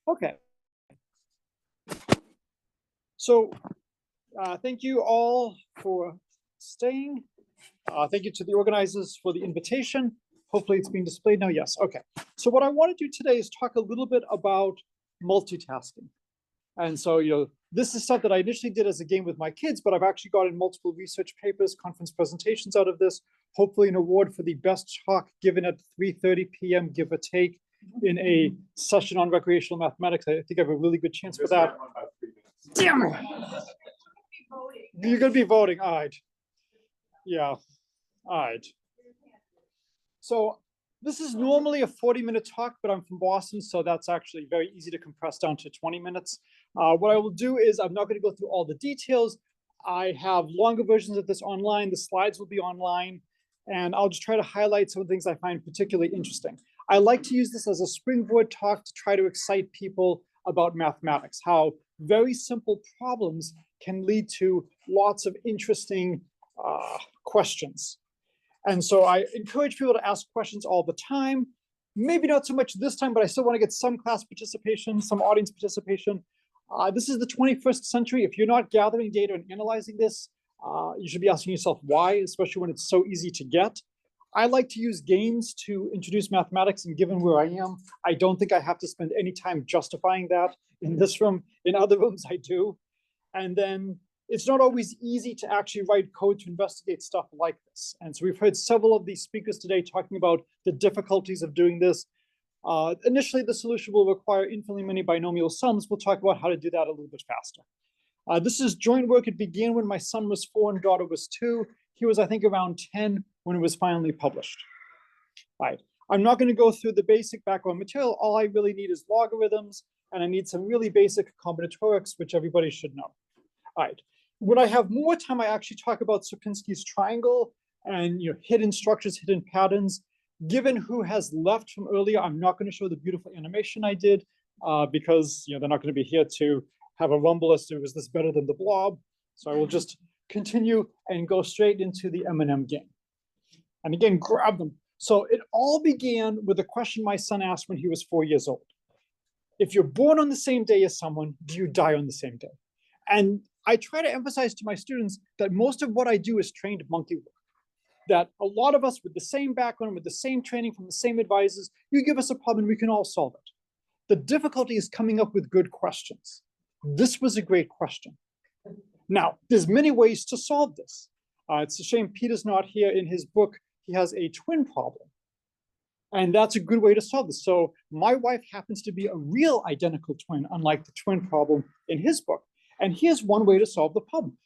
Okay. So thank you all for staying. Thank you to the organizers for the invitation. Hopefully it's being displayed now. Yes. Okay. So what I want to do today is talk a little bit about multitasking. And so, this is stuff that I initially did as a game with my kids, but I've actually gotten multiple research papers, conference presentations out of this, hopefully an award for the best talk given at 3:30 p.m., give or take, in a session on recreational mathematics. I think I have a really good chance for that. Damn it. You're going to be voting. All right. Yeah. All right. So this is normally a 40-minute talk, but I'm from Boston, so that's actually very easy to compress down to 20 minutes. What I will do is I'm not going to go through all the details. I have longer versions of this online. The slides will be online, and I'll just try to highlight some of the things I find particularly interesting. I like to use this as a springboard talk to try to excite people about mathematics, how very simple problems can lead to lots of interesting questions. And so I encourage people to ask questions all the time. Maybe not so much this time, but I still want to get some class participation, some audience participation. This is the 21st century. If you're not gathering data and analyzing this, you should be asking yourself why, especially when it's so easy to get. I like to use games to introduce mathematics, and given where I am, I don't think I have to spend any time justifying that in this room. In other rooms, I do. And then it's not always easy to actually write code to investigate stuff like this. And so we've heard several of these speakers today talking about the difficulties of doing this. Initially, the solution will require infinitely many binomial sums. We'll talk about how to do that a little bit faster. This is joint work. It began when my son was 4 and daughter was 2. He was, I think, around 10 when it was finally published. All right. I'm not going to go through the basic background material. All I really need is logarithms, and I need some really basic combinatorics, which everybody should know. All right. When I have more time, I actually talk about Sierpinski's triangle and hidden structures, hidden patterns. Given who has left from earlier, I'm not going to show the beautiful animation I did because they're not going to be here to have a rumble as to is this better than the blob. So I will just continue and go straight into the MandMGame. And again, grab them. So it all began with a question my son asked when he was 4 years old. If you're born on the same day as someone, do you die on the same day? And I try to emphasize to my students that most of what I do is trained monkey work. That a lot of us with the same background, with the same training from the same advisors, you give us a problem, we can all solve it. The difficulty is coming up with good questions. This was a great question. Now, there's many ways to solve this. It's a shame Peter's not here. In his book, he has a twin problem. And that's a good way to solve this. So my wife happens to be a real identical twin, unlike the twin problem in his book. And here's one way to solve the problem.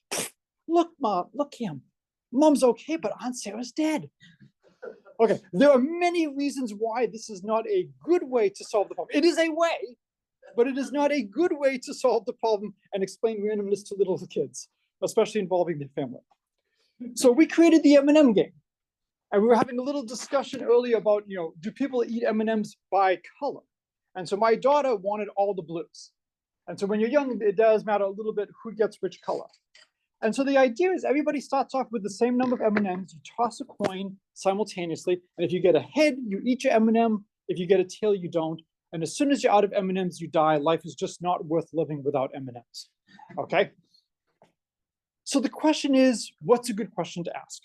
Look, Mom, look him. Mom's okay, but Aunt Sarah's dead. Okay, there are many reasons why this is not a good way to solve the problem. It is a way, but it is not a good way to solve the problem and explain randomness to little kids, especially involving their family. So we created the MandMGame. And we were having a little discussion earlier about, do people eat M&Ms by color? And so my daughter wanted all the blues. And so when you're young, it does matter a little bit who gets which color. And so the idea is everybody starts off with the same number of M&Ms. You toss a coin simultaneously. And if you get a head, you eat your M&M. If you get a tail, you don't. And as soon as you're out of M&Ms, you die. Life is just not worth living without M&Ms. Okay? So the question is, what's a good question to ask?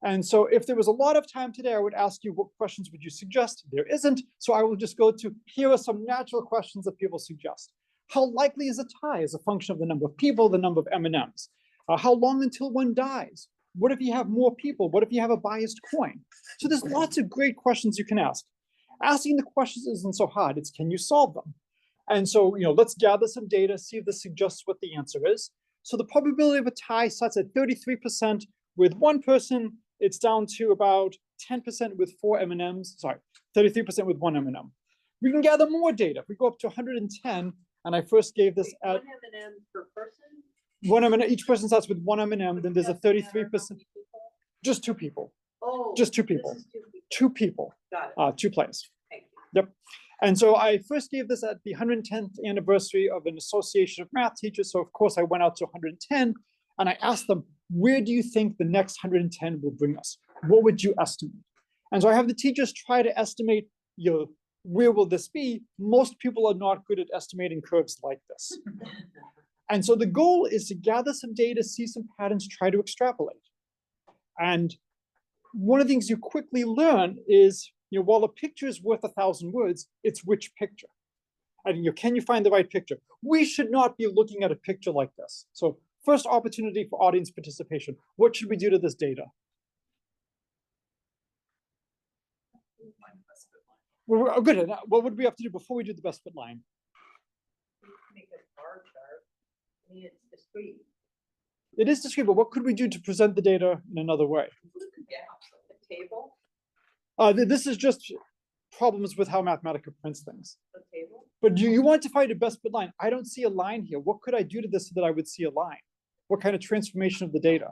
And so if there was a lot of time today, I would ask you, what questions would you suggest? There isn't. So I will just go to, here are some natural questions that people suggest. How likely is a tie as a function of the number of people, the number of M&Ms? How long until one dies? What if you have more people? What if you have a biased coin? So there's lots of great questions you can ask. Asking the questions isn't so hard. It's can you solve them? And so, let's gather some data, see if this suggests what the answer is. So the probability of a tie starts at 33% with one person. It's down to about 10% with 4 M&Ms. Sorry, 33% with 1 M&M. We can gather more data. If we go up to 110, and I first gave this at 1 M&M per person? 1 M&M. Each person starts with 1 M&M. Then there's a 33%. Just 2 people. Oh, just 2 people. 2 people. Got it. 2 players. Thank you. Yep. And so I first gave this at the 110th anniversary of an association of math teachers. So of course I went out to 110 and I asked them, where do you think the next 110 will bring us? What would you estimate? And so I have the teachers try to estimate where will this be? Most people are not good at estimating curves like this. And so the goal is to gather some data, see some patterns, try to extrapolate. And one of the things you quickly learn is, while a picture is worth 1,000 words, it's which picture. And can you find the right picture? We should not be looking at a picture like this. So first opportunity for audience participation. What should we do to this data? Well, good. What would we have to do before we do the best fit line? Make a bar chart. I mean, it's discrete. It is discrete, but what could we do to present the data in another way? The table. This is just problems with how Mathematica prints things. The table. But you want to find a best fit line. I don't see a line here. What could I do to this so that I would see a line? What kind of transformation of the data?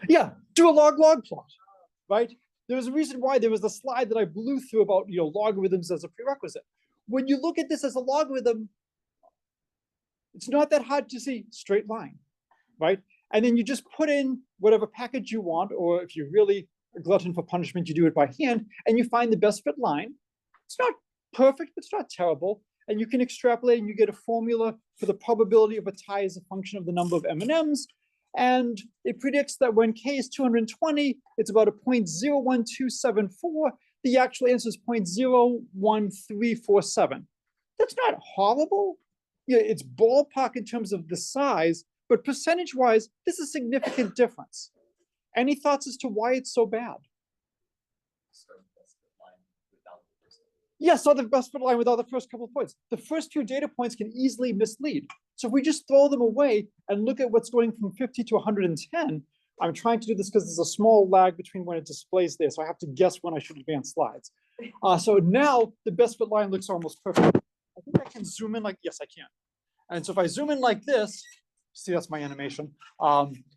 Yeah, do a log-log plot, right? There was a reason why there was a slide that I blew through about logarithms as a prerequisite. When you look at this as a logarithm, it's not that hard to see straight line, right? And then you just put in whatever package you want, or if you're really a glutton for punishment, you do it by hand, and you find the best fit line. It's not perfect, but it's not terrible. And you can extrapolate and you get a formula for the probability of a tie as a function of the number of M&Ms. And it predicts that when k is 220, it's about a 0.01274. The actual answer is 0.01347. That's not horrible. Yeah, it's ballpark in terms of the size, but percentage-wise, this is a significant difference. Any thoughts as to why it's so bad? Yes, so the best fit line without the first couple of points. The first few data points can easily mislead. So if we just throw them away and look at what's going from 50 to 110, I'm trying to do this because there's a small lag between when it displays there, so I have to guess when I should advance slides. So now the best fit line looks almost perfect. I think I can zoom in yes, I can. And so if I zoom in like this, see, that's my animation,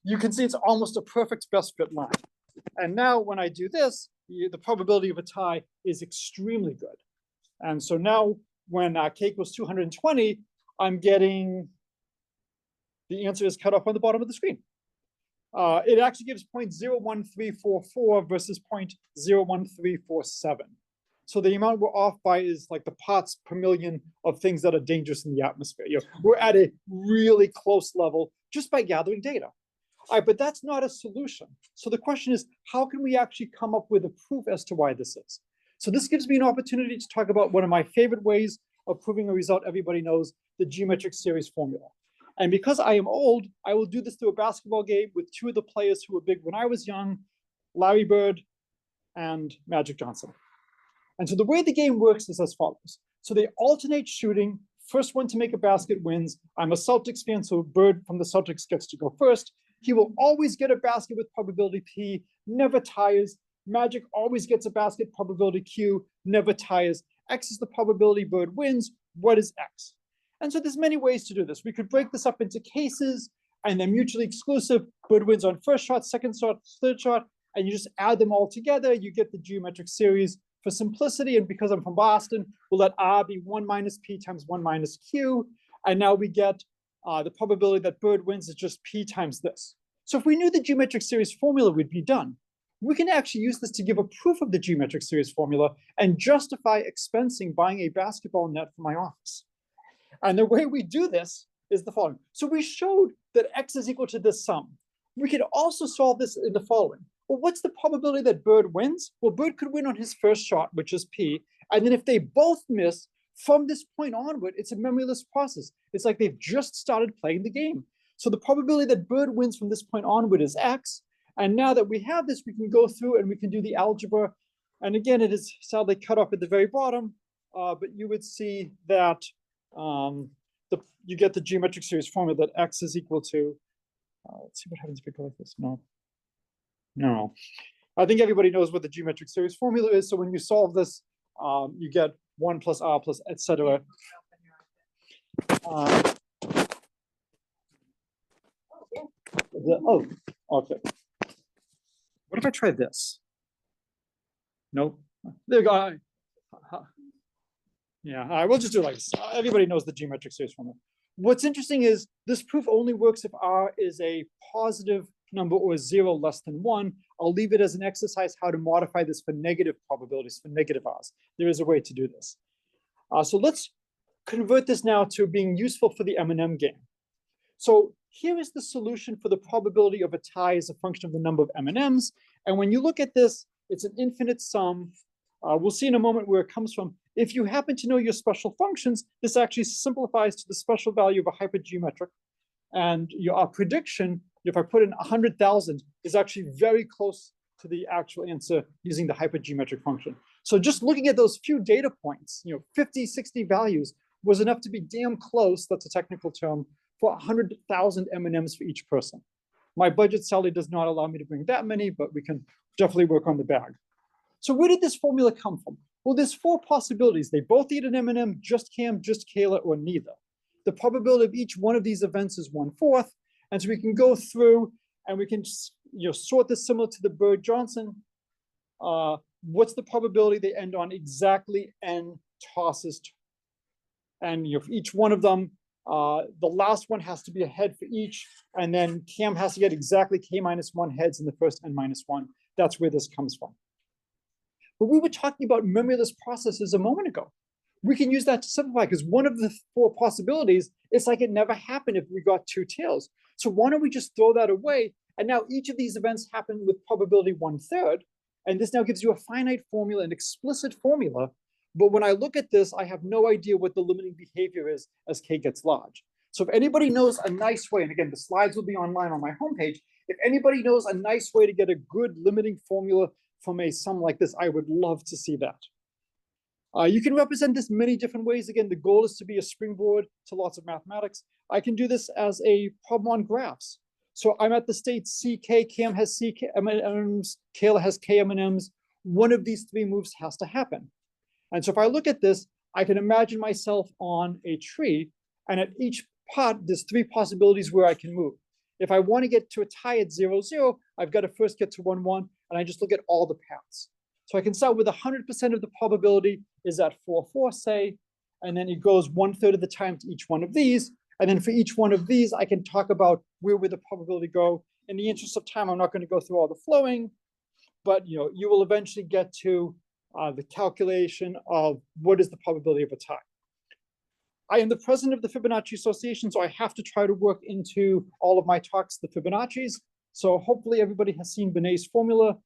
you can see it's almost a perfect best fit line. And now when I do this, the probability of a tie is extremely good. And so now when k equals 220, I'm getting, the answer is cut off on the bottom of the screen. It actually gives 0.01344 versus 0.01347. So the amount we're off by is like the parts per million of things that are dangerous in the atmosphere. We're at a really close level just by gathering data. All right, but that's not a solution. So the question is, how can we actually come up with a proof as to why this is? So this gives me an opportunity to talk about one of my favorite ways of proving a result everybody knows, the geometric series formula. And because I am old, I will do this through a basketball game with two of the players who were big when I was young, Larry Bird and Magic Johnson. And so the way the game works is as follows. So they alternate shooting. First one to make a basket wins. I'm a Celtics fan, so Bird from the Celtics gets to go first. He will always get a basket with probability P, never tires. Magic always gets a basket, probability Q, never tires. X is the probability Bird wins. What is X? And so there's many ways to do this. We could break this up into cases, and they're mutually exclusive. Bird wins on first shot, second shot, third shot, and you just add them all together. You get the geometric series. For simplicity, and because I'm from Boston, we'll let R be 1 minus P times 1 minus Q. And now we get the probability that Bird wins is just P times this. So if we knew the geometric series formula, we'd be done. We can actually use this to give a proof of the geometric series formula and justify expensing buying a basketball net for my office. And the way we do this is the following. So we showed that X is equal to this sum. We could also solve this in the following. Well, what's the probability that Bird wins? Well, Bird could win on his first shot, which is P. And then if they both miss, from this point onward, it's a memoryless process. It's like they've just started playing the game. So the probability that Bird wins from this point onward is X. And now that we have this, we can go through and we can do the algebra. And again, it is sadly cut off at the very bottom. But you would see that you get the geometric series formula that X is equal to, let's see what happens if we go like this. No. I think everybody knows what the geometric series formula is. So when you solve this, you get 1 plus R plus et cetera. Okay. What if I try this? Nope. There you go. Yeah, all right, we'll just do it like this. Everybody knows the geometric series formula. What's interesting is this proof only works if R is a positive number or 0 less than 1. I'll leave it as an exercise how to modify this for negative probabilities, for negative R's. There is a way to do this. So let's convert this now to being useful for the M&M game. So here is the solution for the probability of a tie as a function of the number of M&Ms. And when you look at this, it's an infinite sum. We'll see in a moment where it comes from. If you happen to know your special functions, this actually simplifies to the special value of a hypergeometric. And our prediction, if I put in 100,000, is actually very close to the actual answer using the hypergeometric function. So just looking at those few data points, 50, 60 values was enough to be damn close, that's a technical term, for 100,000 M&Ms for each person. My budget sadly does not allow me to bring that many, but we can definitely work on the bag. So where did this formula come from? Well, there's 4 possibilities. They both need an M&M, just Cam, just Kayla, or neither. The probability of each one of these events is 1/4. And so we can go through and we can sort this similar to the Bird-Johnson. What's the probability they end on exactly n tosses? And for each one of them, the last one has to be a head for each. And then Cam has to get exactly k-1 heads in the first n-1. That's where this comes from. But we were talking about memoryless processes a moment ago. We can use that to simplify because one of the 4 possibilities, it's like it never happened if we got 2 tails. So why don't we just throw that away? And now each of these events happen with probability 1/3. And this now gives you a finite formula, an explicit formula. But when I look at this, I have no idea what the limiting behavior is as k gets large. So if anybody knows a nice way, and again, the slides will be online on my homepage, if anybody knows a nice way to get a good limiting formula from a sum like this, I would love to see that. You can represent this many different ways. Again, the goal is to be a springboard to lots of mathematics. I can do this as a problem on graphs. So I'm at the state CK, Cam has CK M&Ms, Kayla has K M&Ms. One of these 3 moves has to happen. And so if I look at this, I can imagine myself on a tree, and at each pot, there's 3 possibilities where I can move. If I want to get to a tie at 0, 0, I've got to first get to 1, 1, and I just look at all the paths. So I can start with 100% of the probability is at 4, 4, say, and then it goes 1/3 of the time to each one of these. And then for each one of these, I can talk about where would the probability go. In the interest of time, I'm not going to go through all the flowing, but you will eventually get to the calculation of what is the probability of a tie. I am the president of the Fibonacci Association, so I have to try to work into all of my talks the Fibonacci's. So hopefully everybody has seen Benet's formula.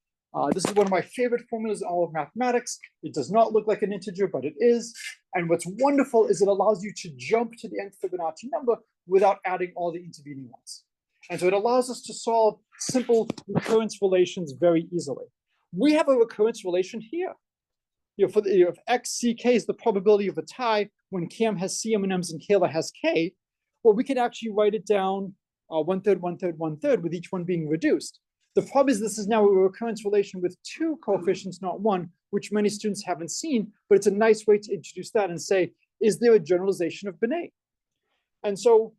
This is one of my favorite formulas in all of mathematics. It does not look like an integer, but it is. And what's wonderful is it allows you to jump to the nth Fibonacci number without adding all the intervening ones. And so it allows us to solve simple recurrence relations very easily. We have a recurrence relation here. For if XCK is the probability of a tie when Cam has C M&Ms and Kayla has K, well, we can actually write it down 1/3, 1/3, 1/3 with each one being reduced. The problem is this is now a recurrence relation with 2 coefficients, not 1, which many students haven't seen, but it's a nice way to introduce that and say, is there a generalization of Benet? And so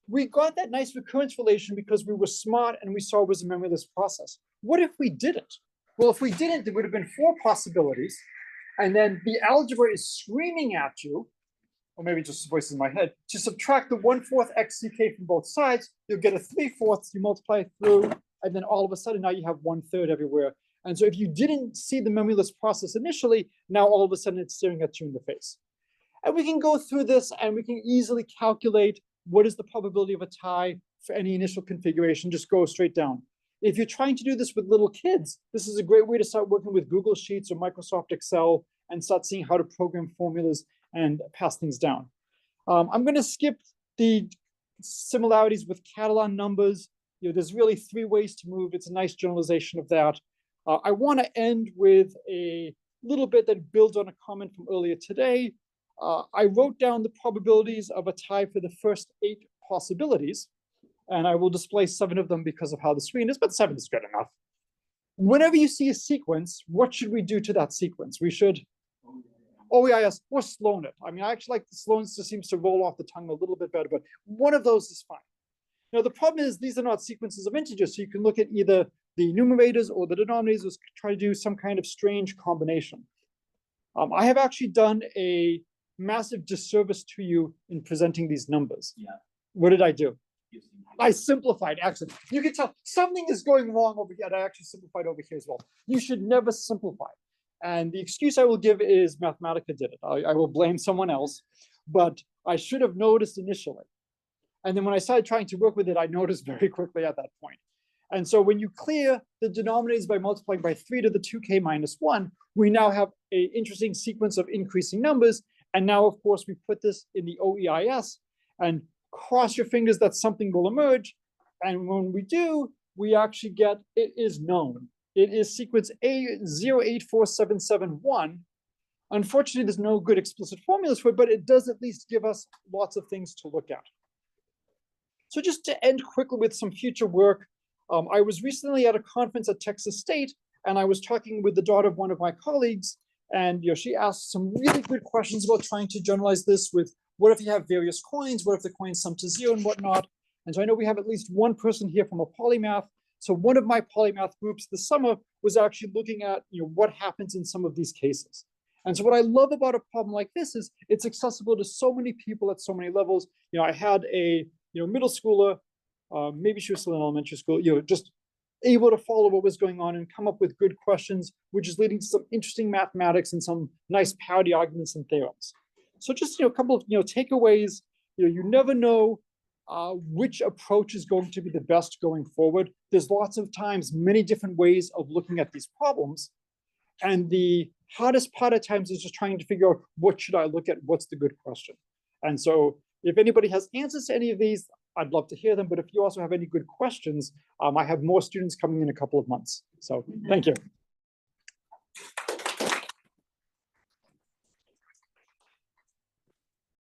we got that nice recurrence relation because we were smart and we saw it was a memoryless process. What if we didn't? Well, if we didn't, there would have been 4 possibilities. And then the algebra is screaming at you, or maybe just voices in my head, to subtract the 1/4 XCK from both sides, you'll get a 3/4, you multiply through, and then all of a sudden now you have 1/3 everywhere. And so if you didn't see the memoryless process initially, now all of a sudden it's staring at you in the face. And we can go through this and we can easily calculate what is the probability of a tie for any initial configuration, just go straight down. If you're trying to do this with little kids, this is a great way to start working with Google Sheets or Microsoft Excel and start seeing how to program formulas and pass things down. I'm going to skip the similarities with Catalan numbers. There's really 3 ways to move. It's a nice generalization of that. I want to end with a little bit that builds on a comment from earlier today. I wrote down the probabilities of a tie for the first 8 possibilities, and I will display 7 of them because of how the screen is, but 7 is good enough. Whenever you see a sequence, what should we do to that sequence? We should OEIS or slown it. I mean, I actually like the slowness, just seems to roll off the tongue a little bit better, but one of those is fine. Now, the problem is these are not sequences of integers, so you can look at either the numerators or the denominators or try to do some kind of strange combination. I have actually done a massive disservice to you in presenting these numbers. Yeah. What did I do? I simplified, actually. You can tell something is going wrong over here. I actually simplified over here as well. You should never simplify. And the excuse I will give is Mathematica did it. I will blame someone else, but I should have noticed initially. And then when I started trying to work with it, I noticed very quickly at that point. And so when you clear the denominators by multiplying by 3 to the 2k minus 1, we now have an interesting sequence of increasing numbers. And now, of course, we put this in the OEIS and cross your fingers that something will emerge. And when we do, we actually get, it is known. It is sequence A084771. Unfortunately, there's no good explicit formulas for it, but it does at least give us lots of things to look at. So just to end quickly with some future work, I was recently at a conference at Texas State, and I was talking with the daughter of one of my colleagues, and she asked some really good questions about trying to generalize this with what if you have various coins, what if the coins sum to 0 and whatnot. And so I know we have at least one person here from a polymath. So one of my polymath groups this summer was actually looking at what happens in some of these cases. And so what I love about a problem like this is it's accessible to so many people at so many levels. I had a middle schooler, maybe she was still in elementary school, just able to follow what was going on and come up with good questions, which is leading to some interesting mathematics and some nice parity arguments and theorems. So just a couple of takeaways. You never know which approach is going to be the best going forward. There's lots of times many different ways of looking at these problems, and the hardest part at times is just trying to figure out what should I look at, what's the good question. And so if anybody has answers to any of these, I'd love to hear them. But if you also have any good questions, I have more students coming in a couple of months. So thank you.